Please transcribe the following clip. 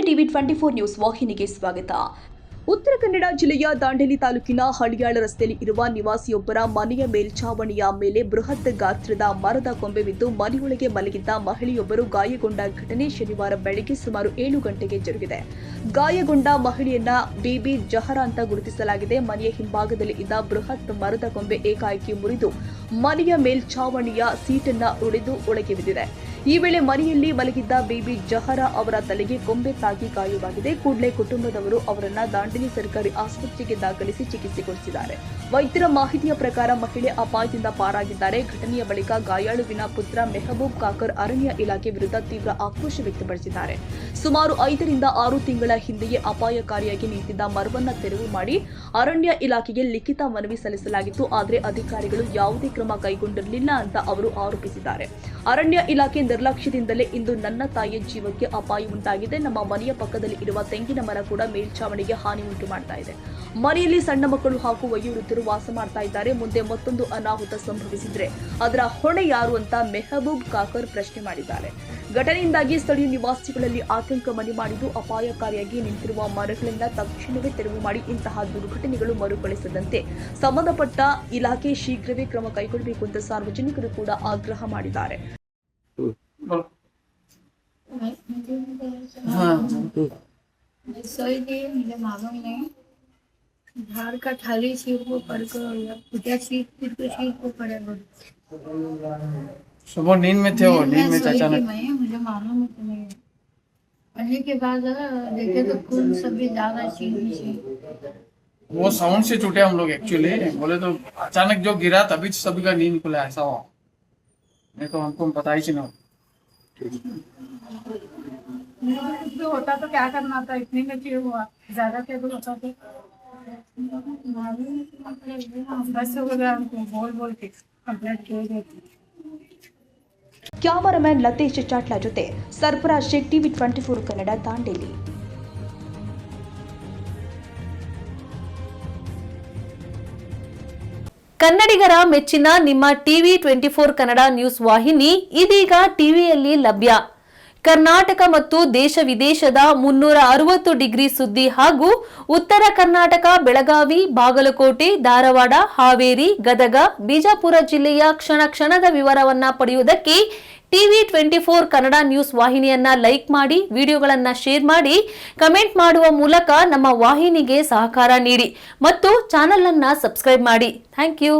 TV 24 news ವಾಹಿನಿಗೆ ಸ್ವಾಗತ. ಉತ್ತರ ಕನ್ನಡ ಜಿಲ್ಲೆಯ ದಾಂಡೇಲಿ ತಾಲೂಕಿನ ಹಳಿಯಾಳ ರಸ್ತೆಯಲ್ಲಿ ಇರುವ ನಿವಾಸಿಯೊಬ್ಬರ ಮನೆಯ ಮೇಲ್ಛಾವಣಿಯ ಮೇಲೆ ಬೃಹತ್ ಗಾತ್ರದ ಮರದ ಕೊಂಬೆ ಬಿದ್ದು ಮನೆಯೊಳಗೆ ಮಲಗಿದ್ದ ಮಹಿಳೆಯೊಬ್ಬರು ಗಾಯಗೊಂಡ ಘಟನೆ ಶನಿವಾರ ಬೆಳಗ್ಗೆ ಸುಮಾರು 7 ಗಂಟೆಗೆ ಜರುಗಿದೆ. ಗಾಯಗೊಂಡ ಮಹಿಳೆಯನ್ನ ಬೇಬಿ ಜಹರಾ ಅಂತ ಗುರುತಿಸಲಾಗಿದೆ. ಮನೆಯ ಹಿಂಭಾಗದಲ್ಲಿ ಇದ್ದ ಬೃಹತ್ ಮರದ ಕೊಂಬೆ ಏಕಾಏಕಿ ಮುರಿದು ಮನೆಯ ಮೇಲ್ಛಾವಣಿಯ ಸೀಟನ್ನ ಒಡೆದು ಒಳಗೆ ಬಿದ್ದಿದೆ. ಈ ವೇಳೆ ಮನೆಯಲ್ಲಿ ಮಲಗಿದ್ದ ಬೇಬಿ ಜಹರಾ ಅವರ ತಲೆಗೆ ಕೊಂಬೆ ತಾಗಿ ಗಾಯವಾಗಿದೆ. ಕೂಡಲೇ ಕುಟುಂಬದವರು ಅವರನ್ನ ದಾಂಡೇಲಿ ಸರ್ಕಾರಿ ಆಸ್ಪತ್ರೆಗೆ ದಾಖಲಿಸಿ ಚಿಕಿತ್ಸೆ ಕೊಡಿಸಿದ್ದಾರೆ. ವೈದ್ಯರ ಮಾಹಿತಿಯ ಪ್ರಕಾರ ಮಹಿಳೆ ಅಪಾಯದಿಂದ ಪಾರಾಗಿದ್ದಾರೆ. ಘಟನೆಯ ಬಳಿಕ ಗಾಯಾಳುವಿನ ಪುತ್ರ ಮೆಹಬೂಬ್ ಕಾಕರ್ ಅರಣ್ಯ ಇಲಾಖೆ ವಿರುದ್ಧ ತೀವ್ರ ಆಕ್ರೋಶ ವ್ಯಕ್ತಪಡಿಸಿದ್ದಾರೆ. ಸುಮಾರು 5 ರಿಂದ 6 ತಿಂಗಳ ಹಿಂದೆಯೇ ಅಪಾಯಕಾರಿಯಾಗಿ ನಿಂತಿದ್ದ ಮರವನ್ನ ತೆರವು ಮಾಡಿ ಅರಣ್ಯ ಇಲಾಖೆಗೆ ಲಿಖಿತ ಮನವಿ ಸಲ್ಲಿಸಲಾಗಿತ್ತು. ಆದರೆ ಅಧಿಕಾರಿಗಳು ಯಾವುದೇ ಕ್ರಮ ಕೈಗೊಂಡಿರಲಿಲ್ಲ ಅಂತ ಅವರು ಆರೋಪಿಸಿದ್ದಾರೆ. ಅರಣ್ಯ ಇಲಾಖೆ ನಿರ್ಲಕ್ಷ್ಯದಿಂದಲೇ ಇಂದು ನನ್ನ ತಾಯಿಯ ಜೀವಕ್ಕೆ ಅಪಾಯ ಉಂಟಾಗಿದೆ. ನಮ್ಮ ಮನೆಯ ಪಕ್ಕದಲ್ಲಿ ಇರುವ ತೆಂಗಿನ ಮರ ಕೂಡ ಮೇಲ್ಛಾವಣಿಗೆ ಹಾನಿ ಉಂಟು ಮಾಡ್ತಾ ಇದೆ. ಮನೆಯಲ್ಲಿ ಸಣ್ಣ ಮಕ್ಕಳು ಹಾಗೂ ವಯೋವೃದ್ಧರು ವಾಸ ಮಾಡ್ತಾ ಇದ್ದಾರೆ. ಮುಂದೆ ಮತ್ತೊಂದು ಅನಾಹುತ ಸಂಭವಿಸಿದ್ರೆ ಅದರ ಹೊಣೆ ಯಾರು ಅಂತ ಮೆಹಬೂಬ್ ಕಾಕರ್ ಪ್ರಶ್ನೆ ಮಾಡಿದ್ದಾರೆ. ಘಟನೆಯಿಂದಾಗಿ ಸ್ಥಳೀಯ ನಿವಾಸಿಗಳಲ್ಲಿ ಆತಂಕ ಮನೆ ಮಾಡಿದ್ದು ಅಪಾಯಕಾರಿಯಾಗಿ ನಿಂತಿರುವ ಮರಗಳನ್ನು ತಕ್ಷಣವೇ ತೆರವು ಮಾಡಿ ಇಂತಹ ದುರ್ಘಟನೆಗಳು ಮರುಕಳಿಸದಂತೆ ಸಂಬಂಧಪಟ್ಟ ಇಲಾಖೆ ಶೀಘ್ರವೇ ಕ್ರಮ ಕೈಗೊಳ್ಳಬೇಕು ಅಂತ ಸಾರ್ವಜನಿಕರು ಕೂಡ ಆಗ್ರಹ ಮಾಡಿದ್ದಾರೆ. मुझे मालूम नहीं, घर का थाली सीट को पड़कर पूजा सीट को पड़े। सुबह नींद में थे वो, नींद में अचानक मुझे मालूम नहीं। पढ़ने के बाद देखे तो खून सभी ज्यादा चीज वो साउंड से छूटे हम लोग एक्चुअली बोले तो अचानक जो गिरा तभी सभी का नींद खुला ऐसा हुआ, नहीं तो हमको पता ही नहीं जो होता तो क्या करना था, इतने में क्यों हुआ, ज्यादा क्या होता तो बस हो गया। हमको बोल के कंप्लेंट किए। ಕ್ಯಾಮರಾಮನ್ ಲತೇಶ್ ಚಾಟ್ಲಾ ಜೊತೆ ಸರ್ಫರಾಜ್ ಶೇಖ್, ಟಿವಿ 24 ಕನ್ನಡ, ದಾಂಡೇಲಿ. ಕನ್ನಡಿಗರ ಮೆಚ್ಚಿನ ನಿಮ್ಮ ಟಿವಿ 24 ಕನ್ನಡ ನ್ಯೂಸ್ ವಾಹಿನಿ ಇದೀಗ ಟಿವಿಯಲ್ಲಿ ಲಭ್ಯ. ಕರ್ನಾಟಕ ಮತ್ತು ದೇಶ ವಿದೇಶದ 360 ಡಿಗ್ರಿ ಸುದ್ದಿ ಹಾಗೂ ಉತ್ತರ ಕರ್ನಾಟಕ, ಬೆಳಗಾವಿ, ಬಾಗಲಕೋಟೆ, ಧಾರವಾಡ, ಹಾವೇರಿ, ಗದಗ, ಬಿಜಾಪುರ ಜಿಲ್ಲೆಯ ಕ್ಷಣ ಕ್ಷಣದ ವಿವರವನ್ನ ಪಡೆಯುವುದಕ್ಕೆ ಟಿವಿ 24 ಕನ್ನಡ ನ್ಯೂಸ್ ವಾಹಿನಿಯನ್ನ ಲೈಕ್ ಮಾಡಿ, ವಿಡಿಯೋಗಳನ್ನ ಶೇರ್ ಮಾಡಿ, ಕಮೆಂಟ್ ಮಾಡುವ ಮೂಲಕ ನಮ್ಮ ವಾಹಿನಿಗೆ ಸಹಕಾರ ನೀಡಿ ಮತ್ತು ಚಾನೆಲ್ ಅನ್ನ ಸಬ್ಸ್ಕ್ರೈಬ್ ಮಾಡಿ. Thank you.